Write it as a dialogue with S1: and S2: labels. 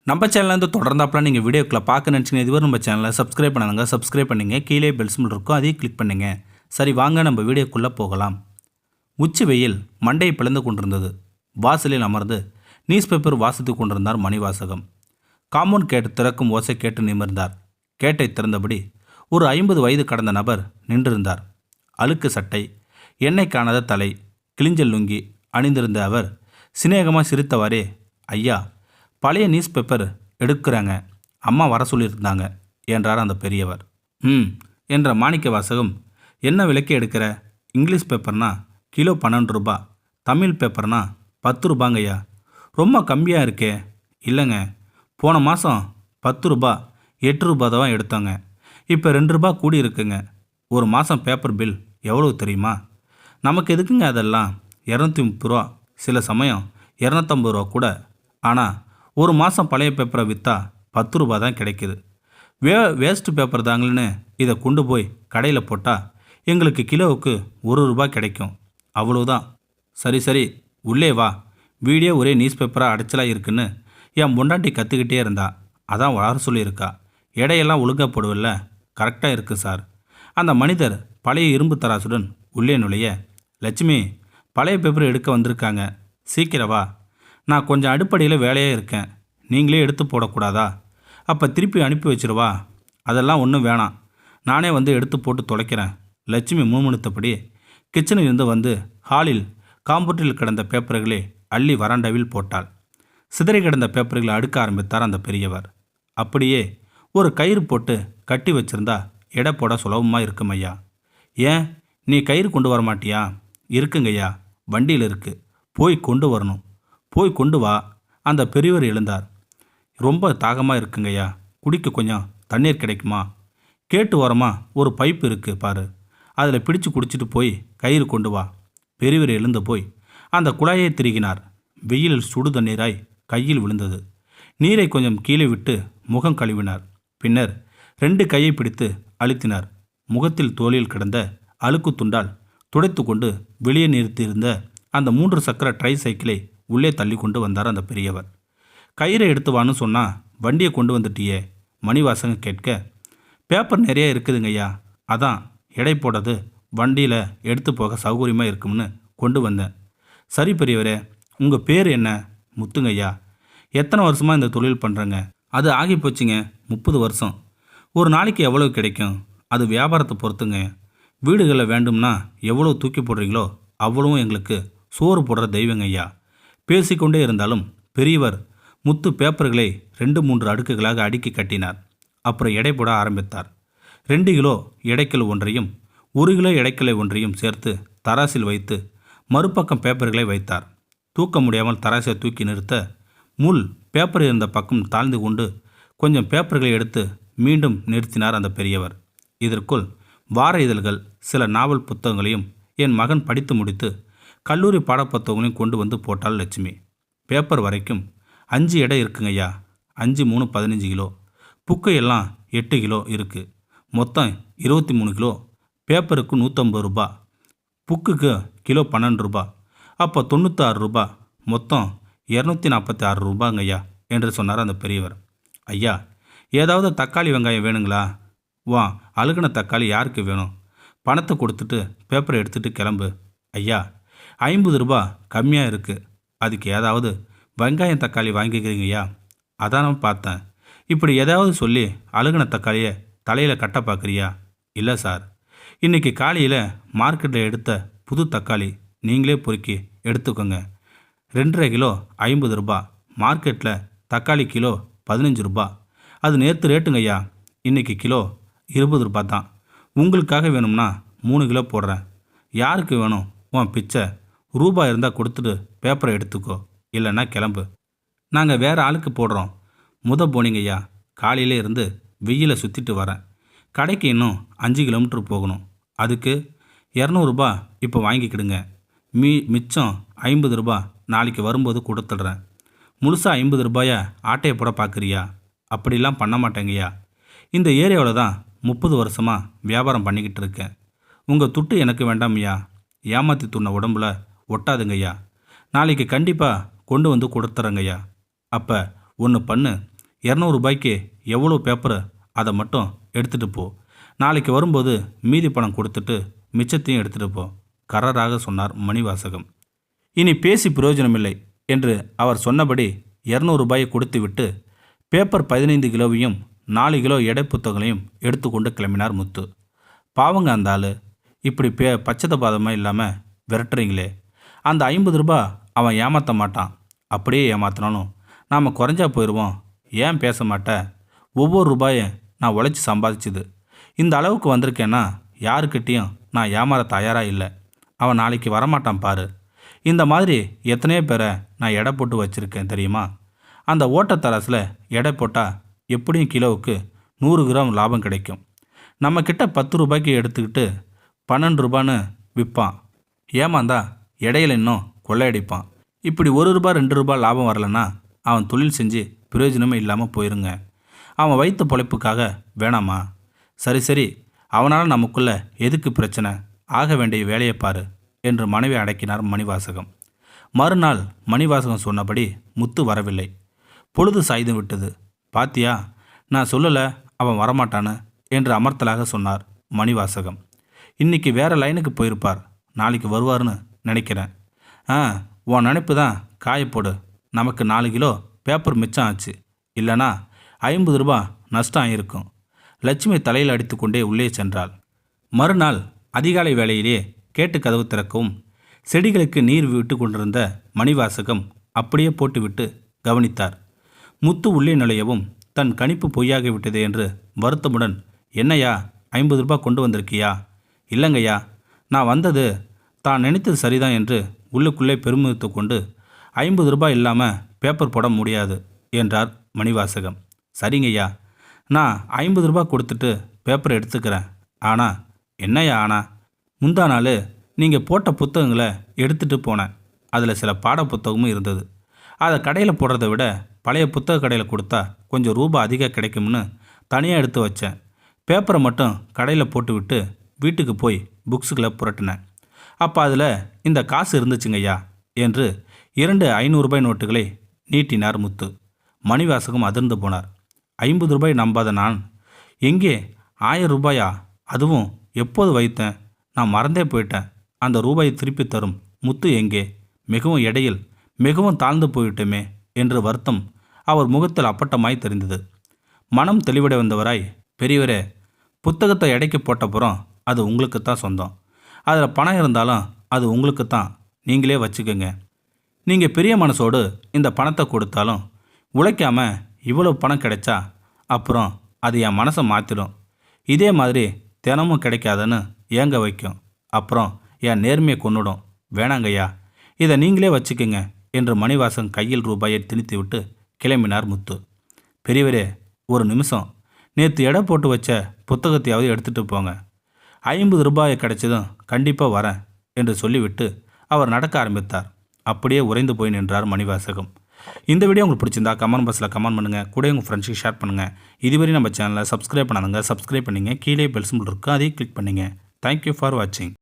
S1: நம்ம சேனல்லேருந்து தொடர்ந்தாப்புல நீங்கள் வீடியோக்களை பார்க்க நினச்சிங்க இதுவரை நம்ம சேனலை சப்ஸ்கிரைப் பண்ணாங்க சப்ஸ்கிரைப் பண்ணிங்க. கீழே பெல் சிம்பிள் இருக்கும், அதையும் கிளிக் பண்ணுங்க. சரி வாங்க நம்ம வீடியோக்குள்ளே போகலாம். உச்சி வெயில் மண்டையை பிளந்து கொண்டிருந்தது. வாசலில் அமர்ந்து நியூஸ் பேப்பர் வாசித்து கொண்டிருந்தார் மணிவாசகம். காம்பவுண்ட் கேட்டு திறக்கும் ஓசை கேட்டு நிமிர்ந்தார். கேட்டை திறந்தபடி ஒரு 50 வயது கடந்த நபர் நின்றிருந்தார். அழுக்கு சட்டை, எண்ணெய் காணாத தலை, கிழிஞ்சல் லுங்கி அணிந்திருந்த அவர் சிநேகமாக சிரித்தவாறே, ஐயா, பழைய நியூஸ் பேப்பர் எடுக்கிறாங்க, அம்மா வர சொல்லியிருந்தாங்க என்றார் அந்த பெரியவர். என்ற மாணிக்க வாசகம், என்ன விலைக்கு எடுக்கிற? இங்கிலீஷ் பேப்பர்னா கிலோ 12 ரூபா, தமிழ் பேப்பர்னா 10 ரூபாங்கய்யா. ரொம்ப கம்மியாக இருக்கே. இல்லைங்க, போன மாதம் 10 ரூபா 8 ரூபா தான் எடுத்தோங்க. இப்போ 2 ரூபா கூடி இருக்குங்க. ஒரு மாதம் பேப்பர் பில் எவ்வளோ தெரியுமா? நமக்கு எதுக்குங்க அதெல்லாம்? 230 ரூபா, சில சமயம் 250 ரூபா கூட. ஆனால் ஒரு மாதம் பழைய பேப்பரை விற்றா 10 ரூபா தான் கிடைக்குது. வேஸ்ட் பேப்பர் தாங்கன்னு இதை கொண்டு போய் கடையில் போட்டால் எங்களுக்கு கிலோவுக்கு 1 ரூபா கிடைக்கும். அவ்வளோதான். சரி சரி, உள்ளே வா. வீடியோ ஒரே நியூஸ் பேப்பராக அடைச்சலாக இருக்குன்னு என் பொண்டாட்டி கற்றுக்கிட்டே இருந்தா, அதான் வர சொல்லியிருக்கா. எடையெல்லாம் ஒழுங்காக போடுவில்ல? கரெக்டாக இருக்குது சார். அந்த மனிதர் பழைய இரும்பு தராசுடன் உள்ளே நுழைய, லட்சுமி, பழைய பேப்பர் எடுக்க வந்திருக்காங்க, சீக்கிரம் வா. நான் கொஞ்சம் அடுப்படியில் வேலையாக இருக்கேன், நீங்களே எடுத்து போடக்கூடாதா? அப்போ திருப்பி அனுப்பி வச்சிருவா. அதெல்லாம் ஒன்றும் வேணாம், நானே வந்து எடுத்து போட்டு தொலைக்கிறேன். லட்சுமி முணுமுணுத்தபடி கிச்சனில் இருந்து வந்து ஹாலில் காம்பவுண்டில் கிடந்த பேப்பர்களை அள்ளி வராண்டாவில் போட்டாள். சிதறி கிடந்த பேப்பர்களை அடுக்க ஆரம்பித்தார் அந்த பெரியவர். அப்படியே ஒரு கயிறு போட்டு கட்டி வச்சிருந்தா எடை போட சுலபமாக இருக்கும் ஐயா. ஏன், நீ கயிறு கொண்டு வர மாட்டியா? இருக்குங்கய்யா, வண்டியில் இருக்கு, போய் கொண்டு வரணும். போய் கொண்டு வா. அந்த பெரியவர் எழுந்தார். ரொம்ப தாகமாக இருக்குங்கய்யா, குடிக்க கொஞ்சம் தண்ணீர் கிடைக்குமா? கேட்டு வரமா ஒரு பைப்பு இருக்கு பாரு, அதில் பிடிச்சு குடிச்சிட்டு போய் கயிறு கொண்டு வா. பெரியவர் எழுந்து போய் அந்த குழாயை திருகினார். வெயிலில் சுடு தண்ணீராய் கையில் விழுந்தது. நீரை கொஞ்சம் கீழே விட்டு முகம் கழுவினார். பின்னர் 2 கையை பிடித்து அழுத்தினார். முகத்தில் தோளில் கிடந்த அழுக்கு துண்டால் துடைத்து கொண்டு வெளியே நிறுத்தியிருந்த அந்த 3 சக்கர ட்ரை சைக்கிளை உள்ளே தள்ளி கொண்டு வந்தார் அந்த பெரியவர். கயிறை எடுத்து வான்னு சொன்னால் வண்டியை கொண்டு வந்துட்டியே, மணிவாசகம் கேட்க, பேப்பர் நிறைய இருக்குதுங்கய்யா, அதான் எடை போடுறது வண்டியில் எடுத்து போக சௌகரியமாக இருக்கும்னு கொண்டு வந்தேன். சரி பெரியவரே, உங்கள் பேர் என்ன? முத்துங்கய்யா. எத்தனை வருஷமாக இந்த தொழில் பண்ணுறேங்க? அது ஆகி போச்சுங்க, 30 வருஷம். ஒரு நாளைக்கு எவ்வளோ கிடைக்கும்? அது வியாபாரத்தை பொறுத்துங்க. வீடுகளில் வேண்டும்னா எவ்வளோ தூக்கி போடுறீங்களோ அவ்வளவும் எங்களுக்கு சோறு போடுற தெய்வங்க ஐயா. பேசிக்கொண்டே இருந்தாலும் பெரியவர் முத்து பேப்பர்களை 2-3 அடுக்குகளாக அடுக்கி கட்டினார். அப்புறம் எடை போட ஆரம்பித்தார். 2 கிலோ எடைக்கல் ஒன்றையும் 1 கிலோ எடைக்கலை ஒன்றையும் சேர்த்து தராசில் வைத்து மறுபக்கம் பேப்பர்களை வைத்தார். தூக்க முடியாமல் தராசை தூக்கி நிறுத்த முள் பேப்பர் இருந்த பக்கம் தாழ்ந்து கொண்டு கொஞ்சம் பேப்பர்களை எடுத்து மீண்டும் நிறுத்தினார் அந்த பெரியவர். இதற்குள் வார இதழ்கள், சில நாவல் புத்தகங்களையும் என் மகன் படித்து முடித்து கல்லூரி பாடப்புத்தகங்களையும் கொண்டு வந்து போட்டாள் லட்சுமி. பேப்பர் வரைக்கும் 5 எடை இருக்குங்கய்யா. 5 3 15 கிலோ. புக்கு எல்லாம் 8 கிலோ இருக்குது. மொத்தம் 23 கிலோ. பேப்பருக்கு 150 ரூபா, புக்குக்கு கிலோ 12 ரூபா. அப்போ 96 ரூபா. மொத்தம் 246 ரூபாங்கய்யா என்று சொன்னார் அந்த பெரியவர். ஐயா, ஏதாவது தக்காளி வெங்காயம் வேணுங்களா? வா, அழுகின தக்காளி யாருக்கு வேணும்? பணத்தை கொடுத்துட்டு பேப்பரை எடுத்துகிட்டு கிளம்பு. ஐயா, 50 ரூபா கம்மியாக இருக்குது, அதுக்கு ஏதாவது வெங்காயம் தக்காளி வாங்கிக்கிறீங்கய்யா? அதான் பார்த்தேன். இப்படி ஏதாவது சொல்லி அழுகின தக்காளியை தலையில் கட்ட பார்க்குறியா? இல்லை சார், இன்றைக்கி காலையில் மார்க்கெட்டில் எடுத்த புது தக்காளி, நீங்களே பொறுக்கி எடுத்துக்கோங்க. 2.5 கிலோ 50 ரூபா. மார்க்கெட்டில் தக்காளி கிலோ 15 ரூபா. அது நேற்று ரேட்டுங்கய்யா. இன்றைக்கி கிலோ 20 ரூபா தான். உங்களுக்காக வேணும்னா 3 கிலோ போடுறேன். யாருக்கு வேணும் உன் பிச்சை? ரூபா இருந்தால் கொடுத்துட்டு பேப்பரை எடுத்துக்கோ, இல்லைன்னா கிளம்பு. நாங்கள் வேறு ஆளுக்கு போடுறோம். போனீங்கய்யா, காலையிலே இருந்து வெயில சுற்றிட்டு வரேன். கடைக்கு இன்னும் 5 கிலோமீட்டர் போகணும். அதுக்கு 200 ரூபா இப்போ வாங்கிக்கிடுங்க. மிச்சம் 50 ரூபா நாளைக்கு வரும்போது கொடுத்துட்றேன். முழுசாக 50 ரூபாயை ஆட்டையை போட பார்க்குறியா? அப்படிலாம் பண்ண மாட்டேங்கய்யா. இந்த ஏரியாவில் தான் 30 வருஷமாக வியாபாரம் பண்ணிக்கிட்டு இருக்கேன். உங்கள் துட்டு எனக்கு வேண்டாமையா. ஏமாற்றி துண்ண உடம்புல ஒட்டாதுங்கய்யா. நாளைக்கு கண்டிப்பாக கொண்டு வந்து கொடுத்துறேங்கய்யா. அப்போ ஒன்று பண்ணு, ரூபாய்க்கு எவ்வளோ பேப்பரு அதை மட்டும் எடுத்துகிட்டு போ. நாளைக்கு வரும்போது மீதி பணம் கொடுத்துட்டு மிச்சத்தையும் எடுத்துகிட்டு போ கராராக சொன்னார் மணிவாசகம். இனி பேசி பிரயோஜனமில்லை என்று அவர் சொன்னபடி ரூபாயை கொடுத்துவிட்டு பேப்பர் 15 கிலோவையும் 4 கிலோ எடை புத்தகங்களையும் எடுத்துக்கொண்டு கிளம்பினார் முத்து. பாவங்க அந்த ஆள், இப்படி பச்சைதபாதமாக இல்லாமல் விரட்டுறீங்களே. அந்த 50 ரூபாய் அவன் ஏமாற்ற மாட்டான். அப்படியே ஏமாத்தினாலும் நாம் குறைஞ்சா போயிடுவோம். ஏன் பேச மாட்ட? ஒவ்வொரு ரூபாயும் நான் உழைச்சி சம்பாதிச்சுது. இந்த அளவுக்கு வந்திருக்கேன்னா யாருக்கிட்டேயும் நான் ஏமாற தயாராக இல்லை. அவன் நாளைக்கு வரமாட்டான் பாரு. இந்த மாதிரி எத்தனையோ பேரை நான் எடை போட்டு வச்சுருக்கேன் தெரியுமா? அந்த ஓட்டத்தராசில் எடை போட்டால் எப்படியும் கிலோவுக்கு 100 கிராம் லாபம் கிடைக்கும். நம்மக்கிட்ட 10 ரூபாய்க்கு எடுத்துக்கிட்டு 12 ரூபான்னு விற்பான். ஏமாந்தா இடையில இன்னும் கொள்ளையடிப்பான். இப்படி 1 ரூபாய் 2 ரூபாய் லாபம் வரலைன்னா அவன் தொழில் செஞ்சு பிரயோஜனமே இல்லாமல் போயிருங்க. அவன் வைத்த பொழைப்புக்காக வேணாமா? சரி அவனால் நமக்குள்ள எதுக்கு பிரச்சனை? ஆக வேண்டிய வேலையை பாரு என்று மனைவி அடக்கினார் மணிவாசகம். மறுநாள் மணிவாசகம் சொன்னபடி முத்து வரவில்லை. பொழுது சாய்ந்து விட்டது. பாத்தியா, நான் சொல்லலை அவன் வரமாட்டான்னு என்று அமர்த்தலாக சொன்னார் மணிவாசகம். இன்னைக்கு வேறு லைனுக்கு போயிருப்பார். நாளைக்கு வருவார்னு நினைக்கிறேன். உன் நினைப்பு தான் காயப்போடு. நமக்கு 4 கிலோ பேப்பர் மிச்சம் ஆச்சு. இல்லைனா 50 ரூபாய் நஷ்டம் ஆகியிருக்கும். லட்சுமி தலையில் அடித்து கொண்டே உள்ளே சென்றாள். மறுநாள் அதிகாலை வேளையிலே கேட்டு கதவு திறக்கவும் செடிகளுக்கு நீர் விட்டு கொண்டிருந்த மணிவாசகம் அப்படியே போட்டுவிட்டு கவனித்தார். முத்து உள்ளே நுழையவும் தன் கணிப்பு பொய்யாகிவிட்டது என்று வருத்தமுடன், என்னையா 50 ரூபாய் கொண்டு வந்திருக்கியா? இல்லைங்கய்யா, நான் வந்தது தான் நினைத்தது சரிதான் என்று உள்ளுக்குள்ளே பெருமித்து கொண்டு 50 ரூபாய் இல்லாமல் பேப்பர் போட முடியாது என்றார் மணிவாசகம். சரிங்கய்யா, நான் 50 ரூபாய் கொடுத்துட்டு பேப்பரை எடுத்துக்கிறேன். ஆனால் என்னையா முந்தா நாள் நீங்கள் போட்ட புத்தகங்களை எடுத்துகிட்டு போனேன். அதில் சில பாட புத்தகமும் இருந்தது. அதை கடையில் போடுறத விட பழைய புத்தக கடையில் கொடுத்தா கொஞ்சம் ரூபாய் அதிகம் கிடைக்கும்னு தனியாக எடுத்து வச்சேன். பேப்பரை மட்டும் கடையில் போட்டுவிட்டு வீட்டுக்கு போய் புக்ஸுகளை புரட்டினேன். அப்போ அதில் இந்த காசு இருந்துச்சுங்கய்யா என்று 2 500 ரூபாய் நோட்டுகளை நீட்டினார் முத்து. மணிவாசகம் அதிர்ந்து போனார். 50 ரூபாய் நம்பாத நான் எங்கே 1000 ரூபாயா? அதுவும் எப்போது வைத்தேன்? நான் மறந்தே போயிட்டேன். அந்த ரூபாயை திருப்பி தரும் முத்து எங்கே? மிகவும் இடையில் மிகவும் தாழ்ந்து போயிட்டோமே என்று வருத்தம் அவர் முகத்தில் அப்பட்டமாய் தெரிந்தது. மனம் தெளிவடை வந்தவராய், பெரியவரே, புத்தகத்தை எடைக்கு போட்டப்புறம் அது உங்களுக்குத்தான் சொந்தம். அதில் பணம் இருந்தாலும் அது உங்களுக்குத்தான். நீங்களே வச்சுக்கோங்க. நீங்கள் பெரிய மனசோடு இந்த பணத்தை கொடுத்தாலும் உழைக்காமல் இவ்வளோ பணம் கிடைச்சா அப்புறம் அது என் மனசை மாற்றிடும். இதே மாதிரி தினமும் கிடைக்காதுன்னு ஏங்க வைக்கும். அப்புறம் என் நேர்மையை கொன்னுடும். வேணாங்கய்யா, இதை நீங்களே வச்சுக்கோங்க என்று மணிவாசன் கையில் ரூபாயை திணித்து விட்டு கிளம்பினார் முத்து. பெரியவரே, ஒரு நிமிஷம், நேற்று எடை போட்டு வச்ச புத்தகத்தையாவது எடுத்துகிட்டு போங்க. 50 ரூபாய் கிடைச்சதும் கண்டிப்பாக வரேன் என்று சொல்லிவிட்டு அவர் நடக்க ஆரம்பித்தார். அப்படியே உறைந்து போய் நின்றார் மணிவாசகம். இந்த வீடியோ உங்களுக்கு பிடிச்சிருந்தா கமெண்ட் பாக்ஸில் கமெண்ட் பண்ணுங்கள். கூட உங்கள் ஃப்ரெண்ட்ஸுக்கு ஷேர் பண்ணுங்கள். இதுவரை நம்ம சேனலை சப்ஸ்கிரைப் பண்ணாதுங்க, சப்ஸ்கிரைப் பண்ணிங்க. கீழே பெல் சிம்பல் இருக்குது, அதையும் கிளிக் பண்ணிங்க. தேங்க்யூ ஃபார் வாட்சிங்.